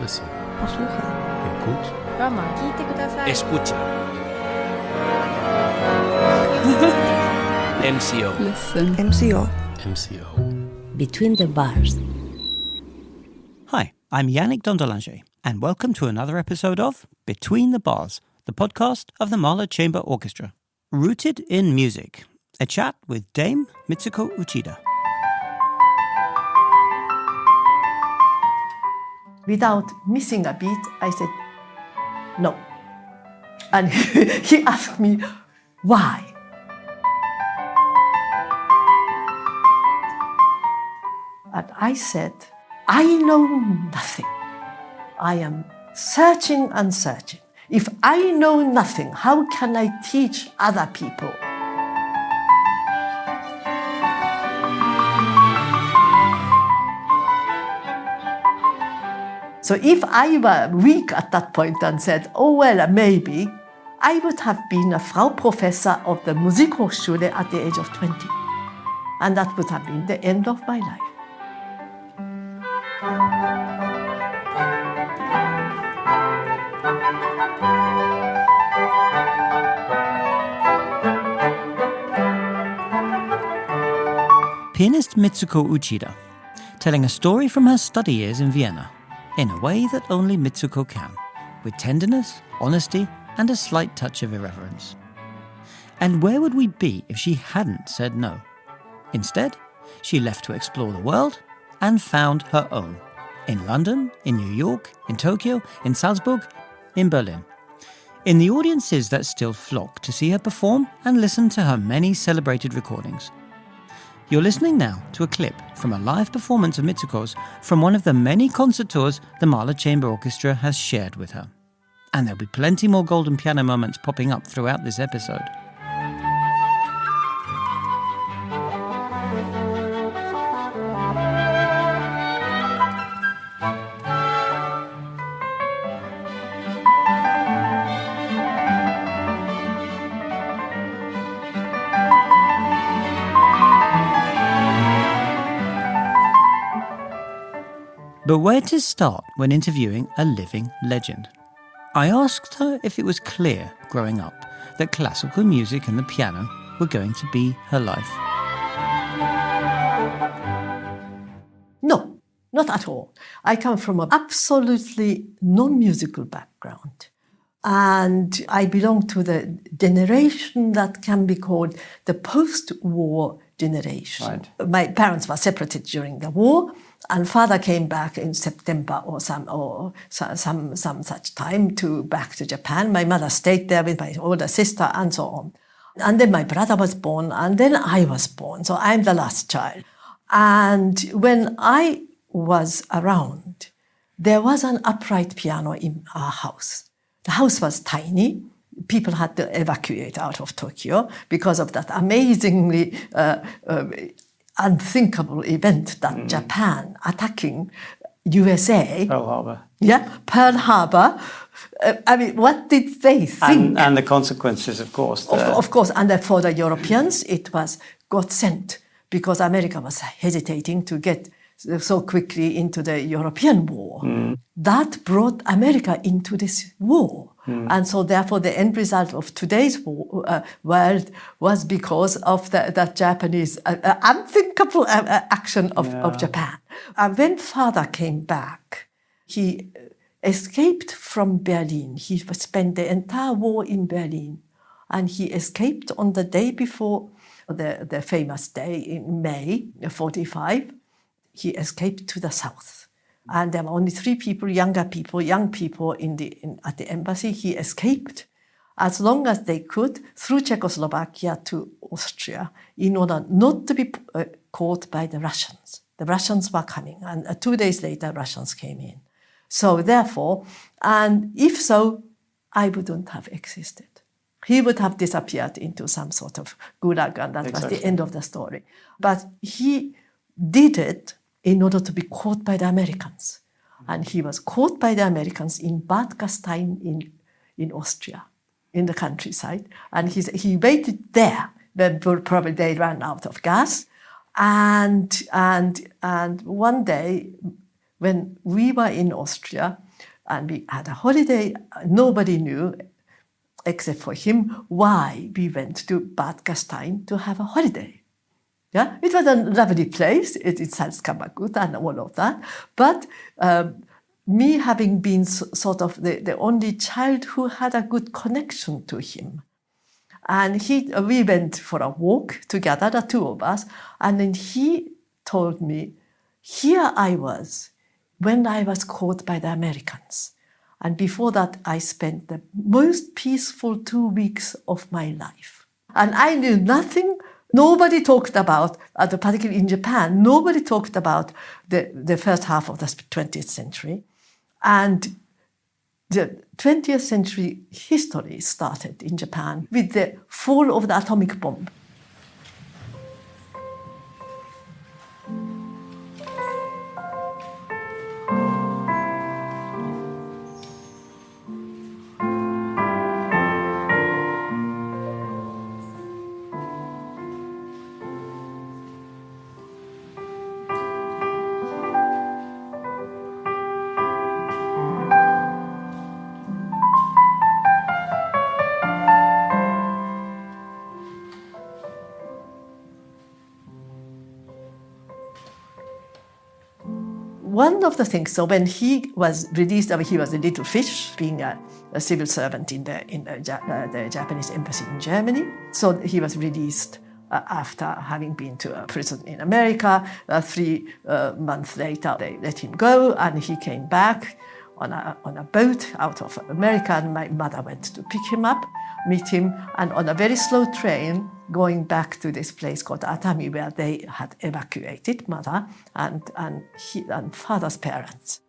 Listen. Posłuchaj. Écoute. 我慢聞いてください。 Escucha. MCO. Listen. MCO. MCO. Between the Bars. Hi, I'm Yannick Dondolanger, and welcome to another episode of Between the Bars, the podcast of the Mahler Chamber Orchestra. Rooted in music, a chat with Dame Mitsuko Uchida. Without missing a beat, I said, no. And he asked me, why? And I said, I know nothing. I am searching and searching. If I know nothing, how can I teach other people? So if I were weak at that point and said, oh, well, maybe, I would have been a Frau Professor of the Musikhochschule at the age of 20. And that would have been the end of my life. Pianist Mitsuko Uchida, telling a story from her study years in Vienna, in a way that only Mitsuko can, with tenderness, honesty, and a slight touch of irreverence. And where would we be if she hadn't said no? Instead, she left to explore the world and found her own. In London, in New York, in Tokyo, in Salzburg, in Berlin. In the audiences that still flock to see her perform and listen to her many celebrated recordings. You're listening now to a clip from a live performance of Mitsuko's from one of the many concert tours the Mahler Chamber Orchestra has shared with her. And there'll be plenty more golden piano moments popping up throughout this episode. But where to start when interviewing a living legend? I asked her if it was clear growing up that classical music and the piano were going to be her life. No, not at all. I come from an absolutely non-musical background. And I belong to the generation that can be called the post-war generation. Right. My parents were separated during the war, and father came back in September or some such time back to Japan. My mother stayed there with my older sister and so on. And then my brother was born, and then I was born. So I'm the last child. And when I was around, there was an upright piano in our house. The house was tiny. People had to evacuate out of Tokyo because of that amazingly unthinkable event that Japan attacking USA. Pearl Harbor. Yeah, Pearl Harbor. I mean, what did they think? And the consequences, of course. Of course, and for the Europeans, it was God sent because America was hesitating to get so quickly into the European war. That brought America into this war. And so therefore the end result of today's world was because of the Japanese unthinkable action of Japan. When father came back, he escaped from Berlin. He spent the entire war in Berlin. And he escaped on the day before the famous day in May 1945. He escaped to the south. And there were only 3 people, young people at the embassy. He escaped as long as they could through Czechoslovakia to Austria in order not to be caught by the Russians. The Russians were coming, and 2 days later, Russians came in. So therefore, and if so, I wouldn't have existed. He would have disappeared into some sort of gulag, and that was the end of the story. But he did it in order to be caught by the Americans. And he was caught by the Americans in Bad Gastein in Austria, in the countryside. And he waited there. Then probably they ran out of gas. And one day, when we were in Austria, And we had a holiday. Nobody knew, except for him, why we went to Bad Gastein to have a holiday. Yeah, it was a lovely place. It has Kamakut and all of that. But me having been sort of the only child who had a good connection to him. And we went for a walk together, the two of us, and then he told me, here I was when I was caught by the Americans. And before that, I spent the most peaceful 2 weeks of my life. And I knew nothing. Nobody talked about, particularly in Japan, nobody talked about the first half of the 20th century. And the 20th century history started in Japan with the fall of the atomic bomb. One of the things, so when he was released, he was a little fish, being a civil servant in the Japanese embassy in Germany. So he was released after having been to a prison in America. 3 months later, they let him go, and he came back on a boat out of America, and my mother went to pick him up, meet him, and on a very slow train, going back to this place called Atami, where they had evacuated mother and father's parents.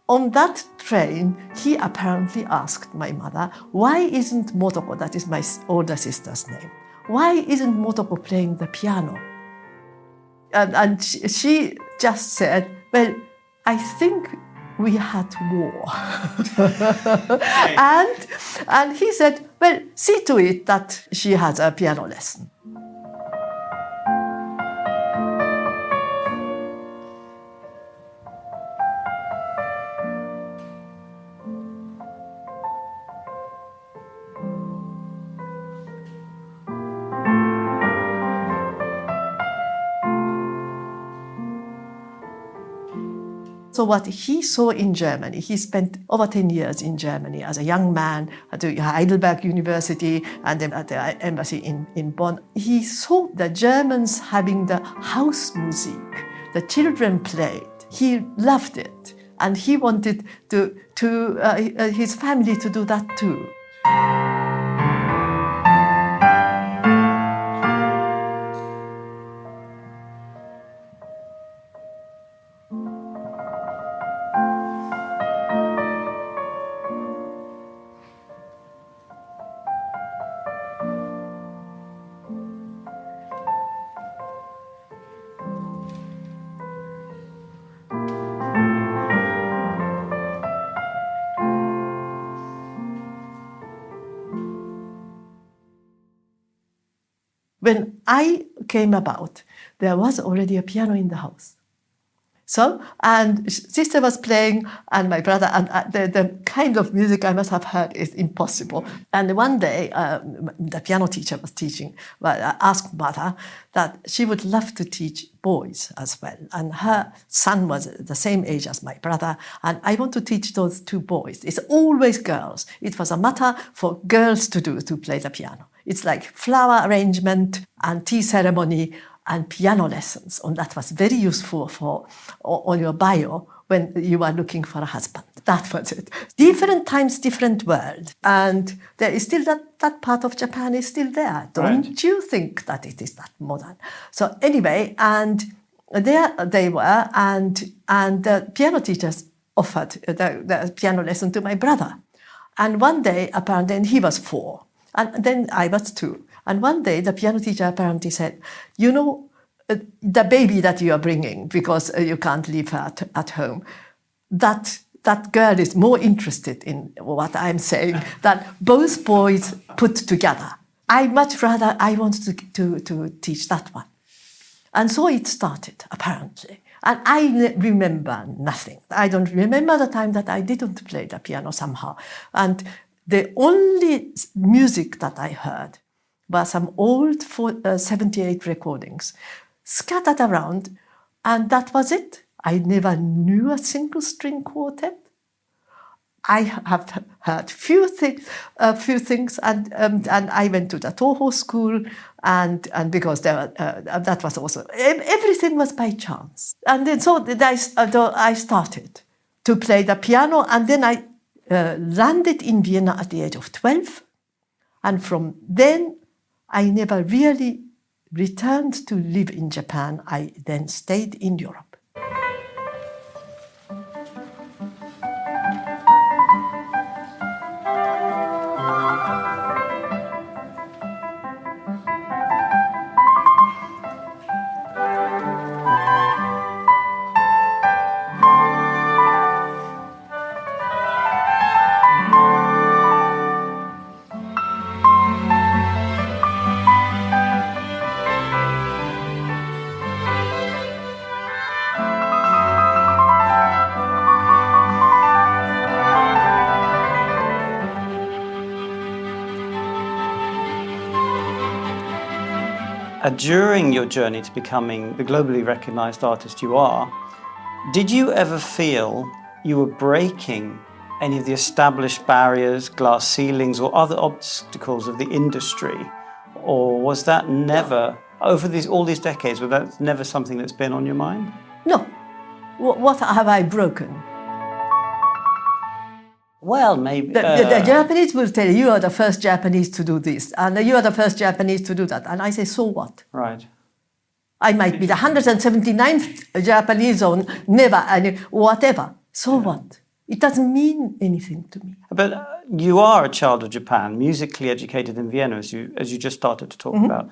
On that train, he apparently asked my mother, why isn't Motoko, that is my older sister's name, why isn't Motoko playing the piano? And she just said, well, I think we had war. and he said, well, see to it that she has a piano lesson. So what he saw in Germany, he spent over 10 years in Germany as a young man at the Heidelberg University and then at the embassy in Bonn. He saw the Germans having the house music. The children played. He loved it. And he wanted his family to do that too. When I came about, there was already a piano in the house. So, and sister was playing, and my brother, and the kind of music I must have heard is impossible. And one day, the piano teacher was teaching, asked mother that she would love to teach boys as well. And her son was the same age as my brother, and I want to teach those 2 boys. It's always girls. It was a matter for girls to do, to play the piano. It's like flower arrangement and tea ceremony and piano lessons. And that was very useful on your bio when you are looking for a husband. That was it. Different times, different world. And there is still that part of Japan is still there. Don't you think that it is that modern? So anyway, and there they were, and the piano teachers offered the piano lesson to my brother. And one day, apparently, and he was 4. And then I was 2. And one day, the piano teacher apparently said, you know, the baby that you are bringing, because you can't leave her at home, that girl is more interested in what I'm saying than both boys put together. I want to teach that one. And so it started, apparently. And I remember nothing. I don't remember the time that I didn't play the piano somehow. And the only music that I heard were some old 78 recordings scattered around, and that was it. I never knew a single string quartet. I have heard few things, and I went to the Toho school, and because that was also everything was by chance, and then so I started to play the piano, and then I landed in Vienna at the age of 12, and from then I never really returned to live in Japan. I then stayed in Europe. During your journey to becoming the globally recognized artist you are, did you ever feel you were breaking any of the established barriers, glass ceilings, or other obstacles of the industry? Or was that never, over all these decades, was that never something that's been on your mind? No. What have I broken? Well, maybe... The Japanese will tell you are the first Japanese to do this, and you are the first Japanese to do that. And I say, so what? Right. I might be the 179th Japanese or never, whatever. So what? It doesn't mean anything to me. But you are a child of Japan, musically educated in Vienna, as you just started to talk about.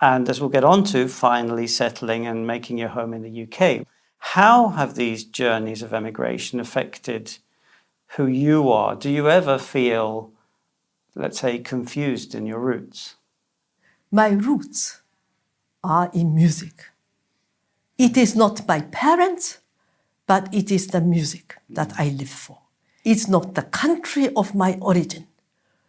And as we'll get on to, finally settling and making your home in the UK. How have these journeys of emigration affected who you are? Do you ever feel, let's say, confused in your roots? My roots are in music. It is not my parents, but it is the music that I live for. It's not the country of my origin.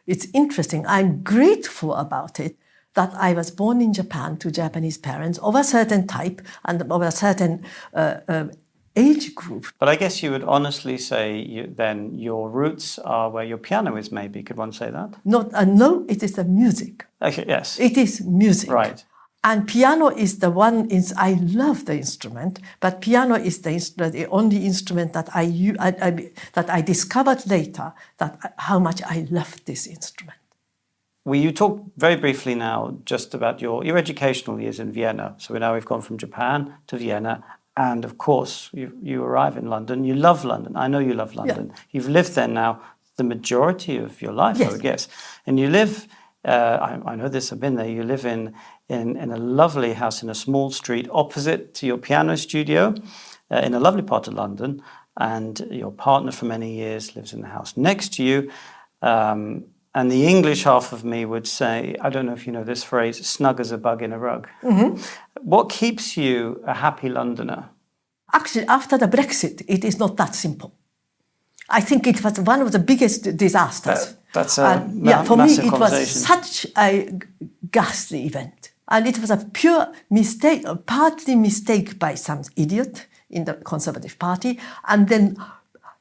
It's interesting. I'm grateful about it that I was born in Japan to Japanese parents of a certain type and of a certain age group. But I guess you would honestly say then your roots are where your piano is, maybe. Could one say that? No, it is the music. Okay, yes. It is music. Right. And piano is the one, I love the instrument, but piano is the only instrument that I discovered later, that how much I love this instrument. Well, you talked very briefly now just about your educational years in Vienna. So now we've gone from Japan to Vienna. And of course, you arrive in London. You love London. I know you love London. Yeah. You've lived there now the majority of your life, yes. I would guess. And you live, I know this, I've been there, you live in a lovely house in a small street opposite to your piano studio in a lovely part of London. And your partner for many years lives in the house next to you. And the English half of me would say, I don't know if you know this phrase, snug as a bug in a rug. Mm-hmm. What keeps you a happy Londoner? Actually, after the Brexit, it is not that simple. I think it was one of the biggest disasters. That's a for me, it conversation. was such a ghastly event. And it was a pure mistake, partly mistake by some idiot in the Conservative Party, and then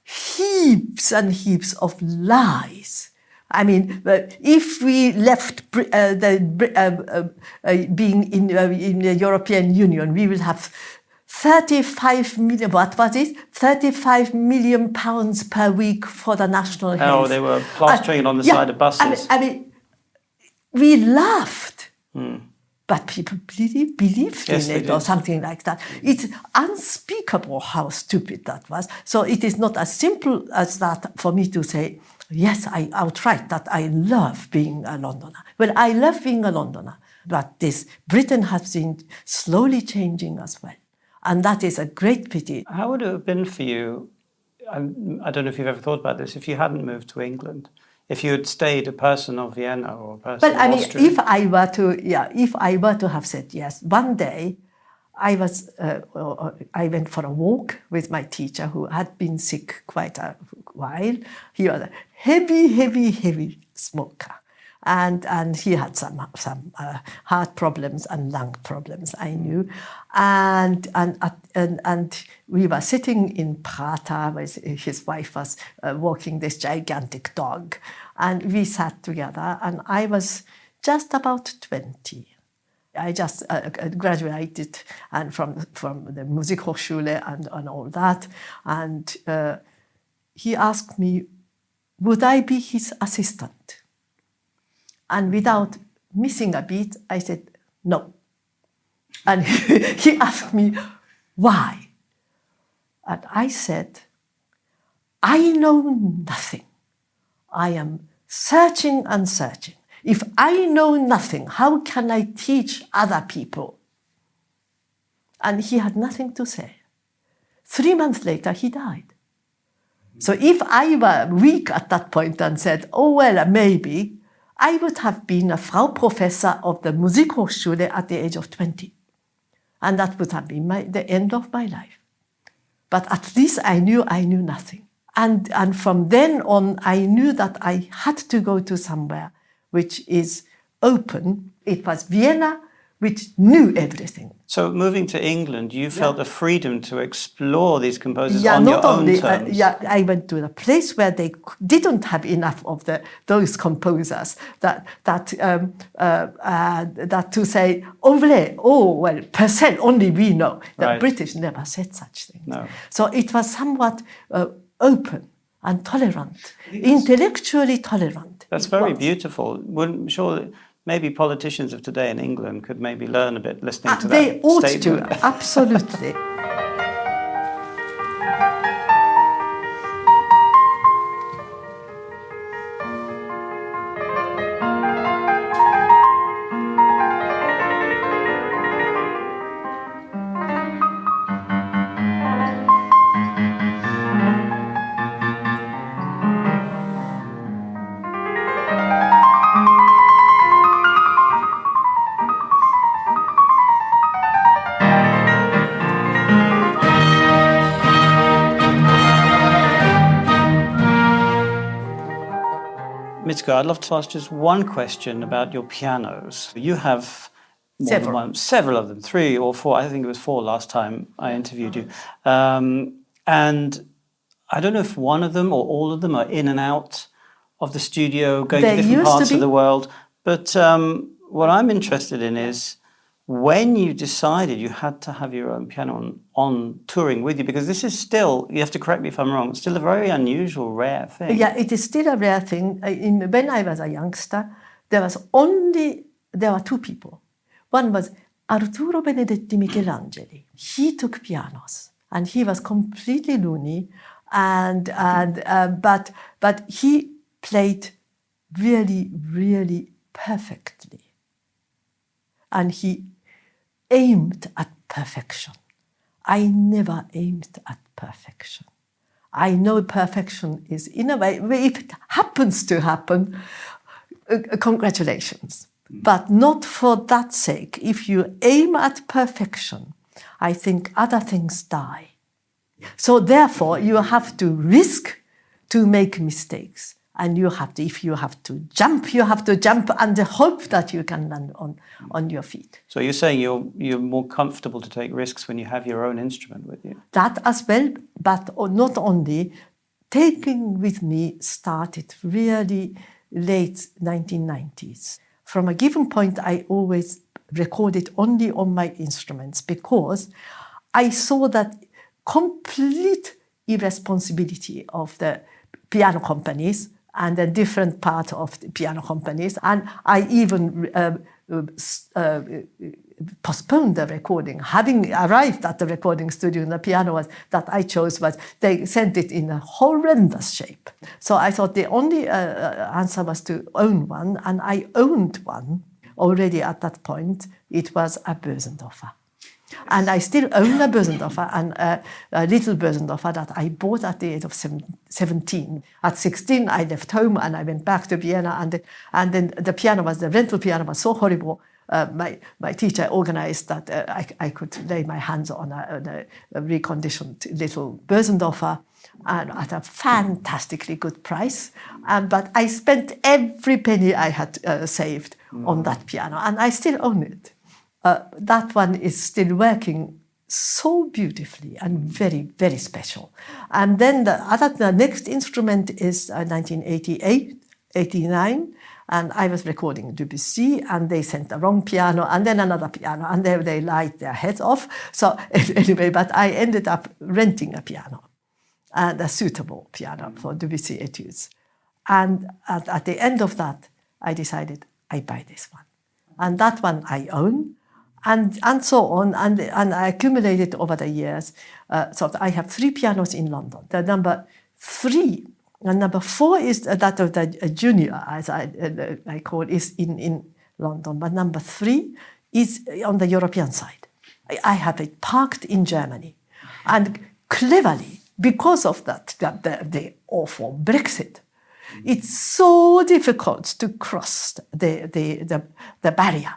heaps and heaps of lies. I mean, if we left being in the European Union, we will have 35 million, what was it? 35 million pounds per week for the national health. Oh, they were plastering it on the side of buses. I mean, we laughed. But people believed in it or something like that. It's unspeakable how stupid that was. So it is not as simple as that for me to say, yes, I outright that I love being a Londoner. Well, I love being a Londoner, but Britain has been slowly changing as well. And that is a great pity. How would it have been for you, I don't know if you've ever thought about this, if you hadn't moved to England? If you had stayed a person of Vienna or a person of Austria? If I were to have said yes, one day I went for a walk with my teacher who had been sick quite a while. He was a heavy smoker. And he had some heart problems and lung problems, I knew. And we were sitting in Prater, where his wife was walking this gigantic dog. And we sat together, and I was just about 20. I just graduated and from the Musikhochschule and all that. And he asked me, would I be his assistant? And without missing a beat, I said, no. And he asked me, why? And I said, I know nothing. I am searching and searching. If I know nothing, how can I teach other people? And he had nothing to say. 3 months later, he died. So if I were weak at that point and said, oh, well, maybe, I would have been a Frau Professor of the Musikhochschule at the age of 20. And that would have been the end of my life. But at least I knew nothing. And from then on, I knew that I had to go to somewhere which is open. It was Vienna, which knew everything. So moving to England, you felt a freedom to explore these composers on your own terms. I went to a place where they didn't have enough of those composers that to say, Purcell, only we know. The British never said such things. No. So it was somewhat open and tolerant, intellectually tolerant. That's very beautiful. Sure, maybe politicians of today in England could maybe learn a bit listening to that They ought statement. to, absolutely. Mitsuko, I'd love to ask just one question about your pianos. You have several of them, 3 or 4. I think it was 4 last time I interviewed you. And I don't know if one of them or all of them are in and out of the studio, going to different parts of the world. But what I'm interested in is when you decided you had to have your own piano on touring with you, because this is still, you have to correct me if I'm wrong, still a very unusual, rare thing. Yeah, it is still a rare thing. When I was a youngster, there were 2 people. One was Arturo Benedetti Michelangeli. He took pianos, and he was completely loony, but he played really perfectly, and he aimed at perfection. I never aimed at perfection. I know perfection is, in a way, if it happens to happen, congratulations. But not for that sake. If you aim at perfection, I think other things die. So therefore, you have to risk to make mistakes. And if you have to jump and hope that you can land on your feet. So you're saying you're more comfortable to take risks when you have your own instrument with you? That as well, but not only. Taking with me started really late 1990s. From a given point, I always recorded only on my instruments because I saw that complete irresponsibility of the piano companies and a different part of the piano companies. And I even postponed the recording. Having arrived at the recording studio, the piano that I chose they sent it in a horrendous shape. So I thought the only answer was to own one, and I owned one already at that point. It was a Bösendorfer. And I still own a Bösendorfer, and a little Bösendorfer that I bought at the age of 17. At 16, I left home and I went back to Vienna, and then the rental piano was so horrible. my teacher organized that I could lay my hands on a reconditioned little Bösendorfer, and at a fantastically good price. But I spent every penny I had saved on that piano, and I still own it. That one is still working so beautifully and very, very special. And then the next instrument is 1989, and I was recording Debussy, and they sent the wrong piano, and then another piano, and they lied their heads off. So anyway, but I ended up renting a piano, and a suitable piano for Debussy etudes. And at the end of that, I decided I buy this one. And that one I own, and so on. And I accumulated over the years. So I have 3 pianos in London. The number 3 and number 4 is that of the junior, as I call it, is in London. But number 3 is on the European side. I have it parked in Germany. And cleverly, because of that, the awful Brexit, it's so difficult to cross the barrier.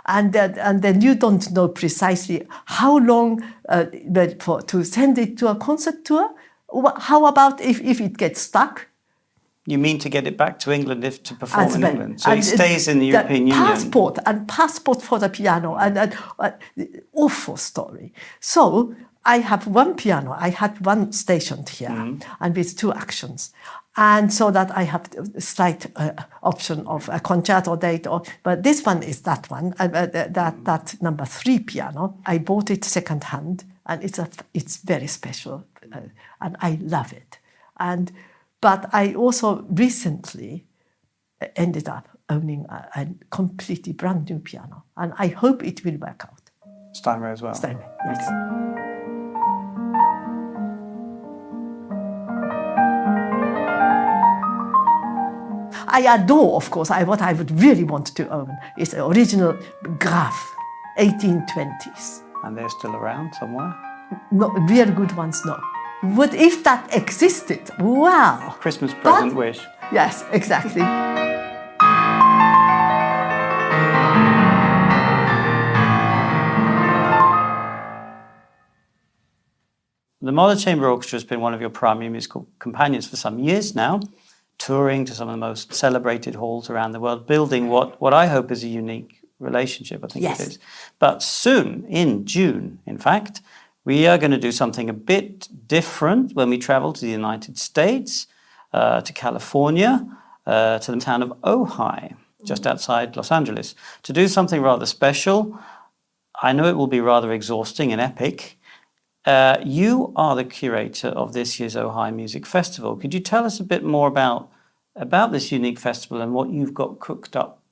And then you don't know precisely how long to send it to a concert tour. How about if it gets stuck? You mean to get it back to England to perform in England? So it stays in the European Union. Passport for the piano, and awful story. So I have one piano. I had one stationed here, and with 2 actions. And so that I have a slight option of a concerto date, but this one is that one, that number 3 piano. I bought it secondhand, and it's very special, and I love it. But I also recently ended up owning a completely brand new piano, and I hope it will work out. Steinway as well? Steinway, yes. Okay. I adore, of course, what I would really want to own is the original Graf, 1820s. And they're still around somewhere? No, real good ones, no. But if that existed, wow! Christmas present wish. Yes, exactly. The Mahler Chamber Orchestra has been one of your primary musical companions for some years now, touring to some of the most celebrated halls around the world, building what I hope is a unique relationship, I think yes. it is. But soon, in June, in fact, we are going to do something a bit different when we travel to the United States, to California, to the town of Ojai, just outside Los Angeles, to do something rather special. I know it will be rather exhausting and epic. You are the curator of this year's Ojai Music Festival. Could you tell us a bit more about this unique festival and what you've got cooked up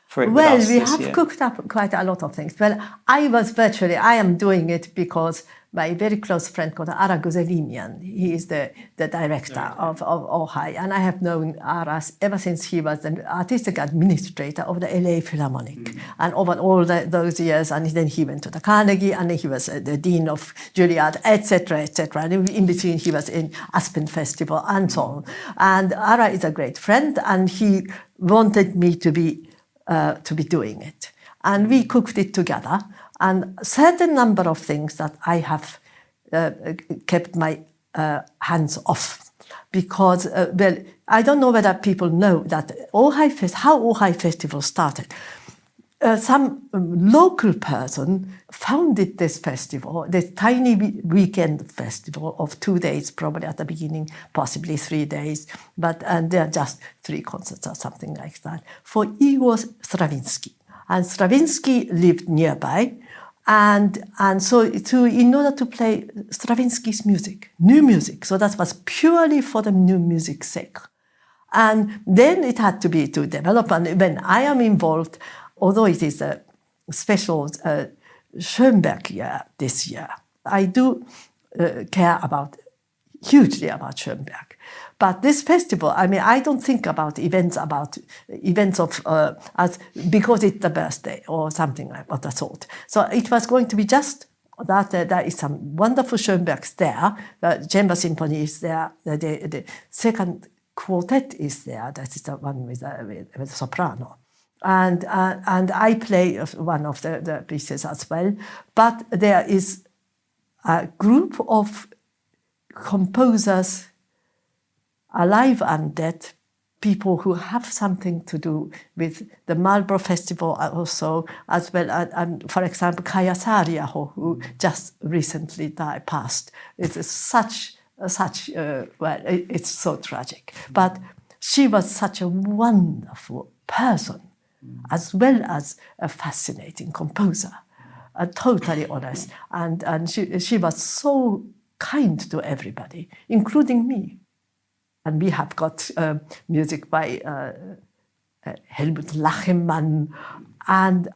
for it with us this year? Well, we have cooked up quite a lot of things. Well, I am doing it because my very close friend called Ara Guzelimian, he is the director of Ojai, and I have known Ara ever since he was an artistic administrator of the LA Philharmonic, and over all those years, and then he went to the Carnegie, and then he was the dean of Juilliard, etc., etc. And in between, he was in Aspen Festival and so on. And Ara is a great friend, and he wanted me to be doing it, and we cooked it together. And a certain number of things that I have kept my hands off, because, well, I don't know whether people know that how Ojai Festival started. Some local person founded this festival, this tiny weekend festival of 2 days, probably at the beginning, possibly 3 days, and there are just 3 concerts or something like that, for Igor Stravinsky. And Stravinsky lived nearby, and so in order to play Stravinsky's music, new music, so that was purely for the new music's sake. And then it had to be to develop, and when I am involved, although it is a special Schoenberg year this year, I do care hugely about Schoenberg. But this festival, I mean, I don't think about events as because it's the birthday or something like of the sort. So it was going to be just that there is some wonderful Schoenbergs there. The Chamber Symphony is there. The second quartet is there. That is the one with soprano. and I play one of the pieces as well. But there is a group of composers, alive and dead, people who have something to do with the Marlborough Festival also, as well as, for example, Kaya Saariaho, who just recently passed. It's such it's so tragic. But she was such a wonderful person, as well as a fascinating composer, totally honest. And she was so kind to everybody, including me. And we have got music by Helmut Lachenmann, and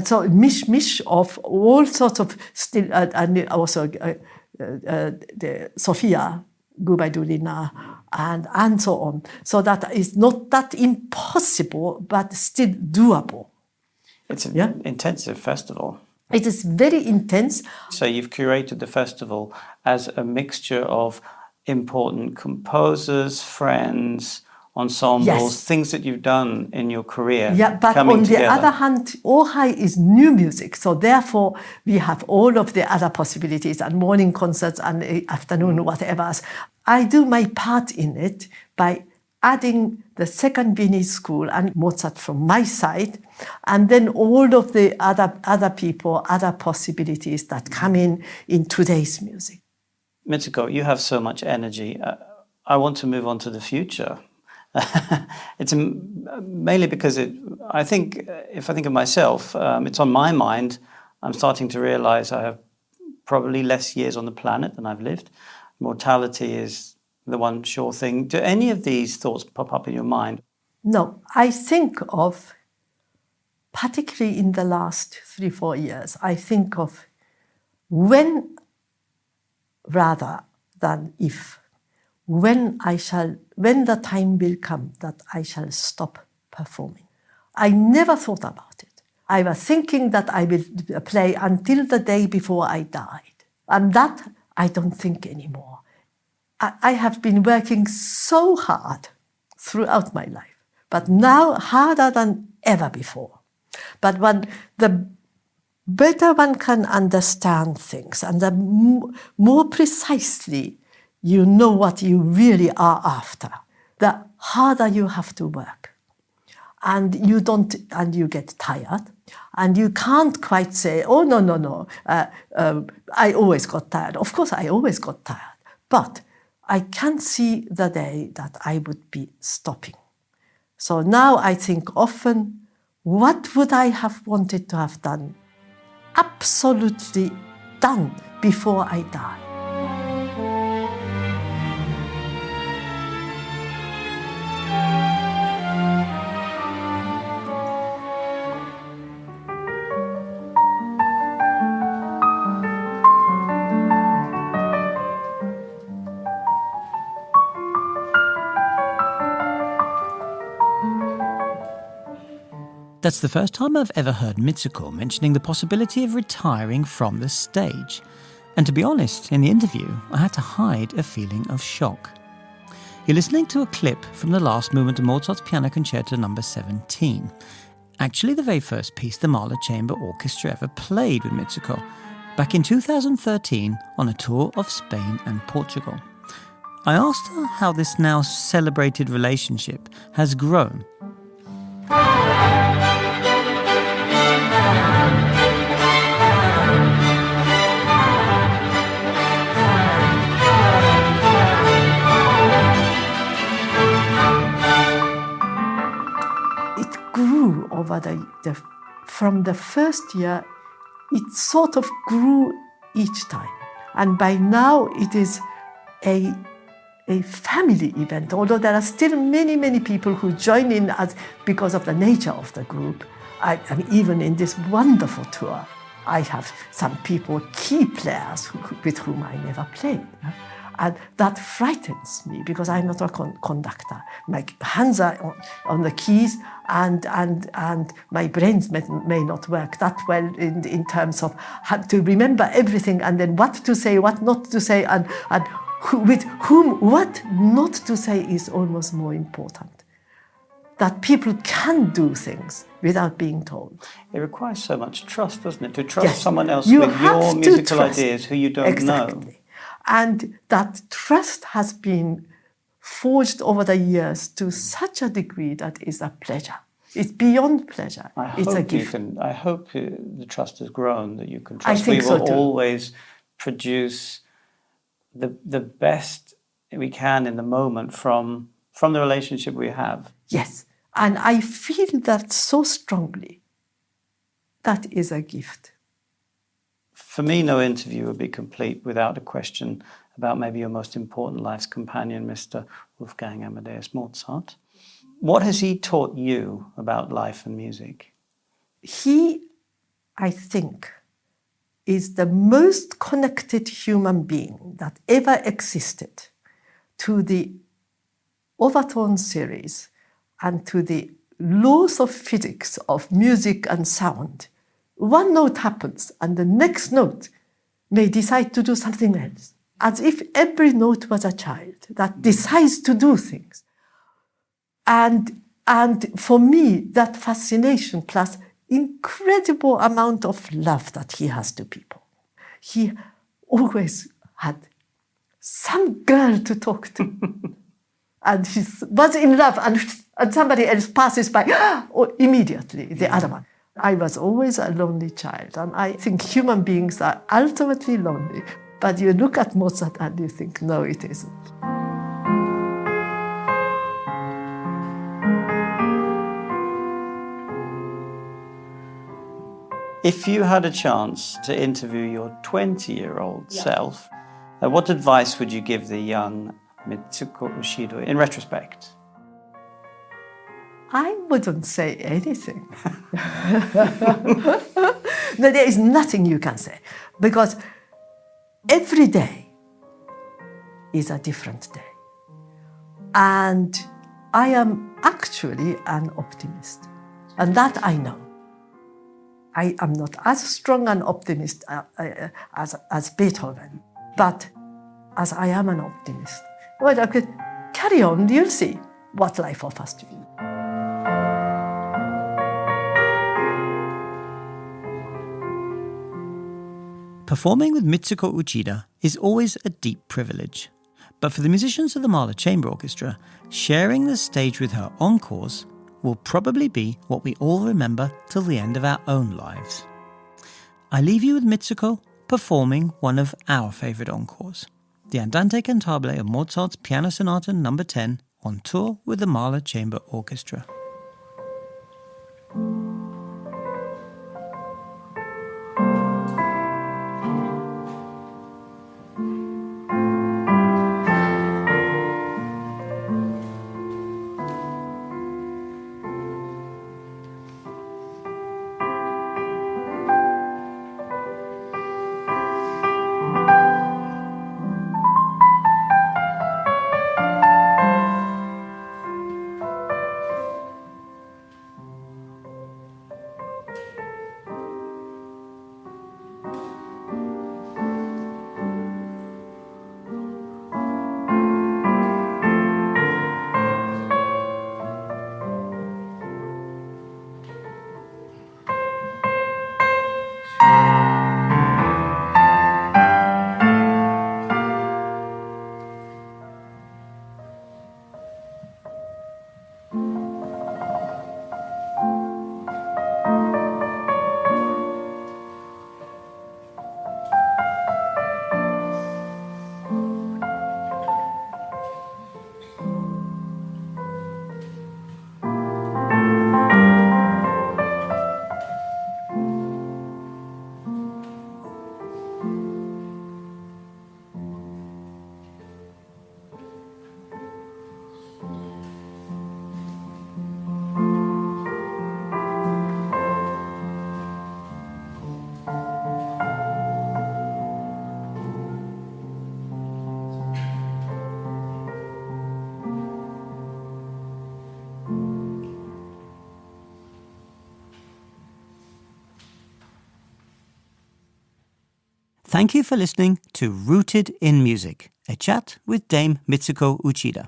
so mish of all sorts of still, and also the Sofia Gubaidulina, and so on. So that is not that impossible, but still doable. It's an intensive festival. It is very intense. So you've curated the festival as a mixture of important composers, friends, ensembles, things that you've done in your career. Yeah, but on the other hand, Ojai is new music. So therefore, we have all of the other possibilities and morning concerts and afternoon, whatever. I do my part in it by adding the second Viennese school and Mozart from my side, and then all of the other people, other possibilities that come in today's music. Mitsuko, you have so much energy. I want to move on to the future. It's mainly because I think, if I think of myself, it's on my mind. I'm starting to realize I have probably less years on the planet than I've lived. Mortality is the one sure thing. Do any of these thoughts pop up in your mind? No, I think of, particularly in the last 3-4 years, I think of when rather than if, when the time will come that I shall stop performing. I never thought about it. I was thinking that I will play until the day before I died. And that I don't think anymore. I have been working so hard throughout my life, but now harder than ever before. But when the better one can understand things and the more precisely you know what you really are after, the harder you have to work. And you get tired, and you can't quite say, oh, no, I always got tired. Of course, I always got tired, but I can't see the day that I would be stopping. So now I think often, what would I have wanted to have done? Absolutely done before I die. That's the first time I've ever heard Mitsuko mentioning the possibility of retiring from the stage. And to be honest, in the interview, I had to hide a feeling of shock. You're listening to a clip from the last movement of Mozart's Piano Concerto No. 17. Actually, the very first piece the Mahler Chamber Orchestra ever played with Mitsuko, back in 2013 on a tour of Spain and Portugal. I asked her how this now celebrated relationship has grown. Over from the first year, it sort of grew each time. And by now it is a family event, although there are still many people who join in because of the nature of the group. I mean, even in this wonderful tour, I have some people, key players with whom I never played. And that frightens me because I'm not a conductor. My hands are on the keys and my brains may not work that well in terms of how to remember everything and then what to say, what not to say, and with whom, what not to say is almost more important. that people can do things without being told. It requires so much trust, doesn't it? To trust Yes. someone else You with have your to musical trust. ideas who you don't Exactly. know. And that trust has been forged over the years to such a degree that is a pleasure. It's beyond pleasure. It's a gift. I hope the trust has grown, that you can I trust. think We so will too. always produce the best we can in the moment from the relationship we have. Yes. And I feel that so strongly. That is a gift. For me, no interview would be complete without a question about maybe your most important life's companion, Mr. Wolfgang Amadeus Mozart. What has he taught you about life and music? He, I think, is the most connected human being that ever existed to the overtone series and to the laws of physics of music and sound. One note happens and the next note may decide to do something else, as if every note was a child that decides to do things. And for me, that fascination plus incredible amount of love that he has to people. He always had some girl to talk to. And he was in love, and somebody else passes by, immediately, the other one. I was always a lonely child, and I think human beings are ultimately lonely. But you look at Mozart and you think, no, it isn't. If you had a chance to interview your 20-year-old self, what advice would you give the young Mitsuko Uchida in retrospect? I wouldn't say anything. No, there is nothing you can say, because every day is a different day. And I am actually an optimist, and that I know. I am not as strong an optimist as Beethoven, but as I am an optimist. Well, I could carry on, you'll see what life offers to you. Performing with Mitsuko Uchida is always a deep privilege. But for the musicians of the Mahler Chamber Orchestra, sharing the stage with her encores will probably be what we all remember till the end of our own lives. I leave you with Mitsuko performing one of our favourite encores, the Andante Cantabile of Mozart's Piano Sonata No. 10 on tour with the Mahler Chamber Orchestra. Thank you for listening to Rooted in Music, a chat with Dame Mitsuko Uchida.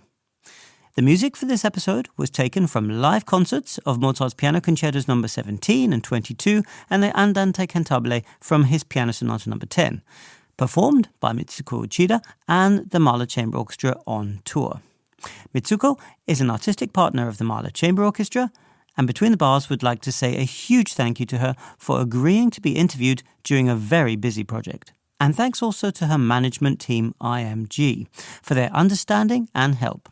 The music for this episode was taken from live concerts of Mozart's Piano Concertos No. 17 and 22 and the Andante Cantabile from his Piano Sonata No. 10, performed by Mitsuko Uchida and the Mahler Chamber Orchestra on tour. Mitsuko is an artistic partner of the Mahler Chamber Orchestra, and Between the Bars would like to say a huge thank you to her for agreeing to be interviewed during a very busy project. And thanks also to her management team, IMG, for their understanding and help.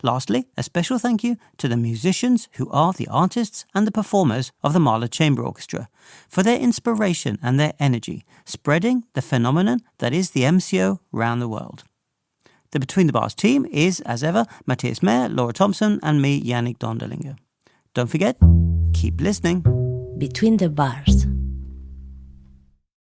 Lastly, a special thank you to the musicians who are the artists and the performers of the Mahler Chamber Orchestra for their inspiration and their energy, spreading the phenomenon that is the MCO round the world. The Between the Bars team is, as ever, Matthias Meyer, Laura Thompson, and me, Yannick Donderlinger. Don't forget, keep listening. Between the Bars.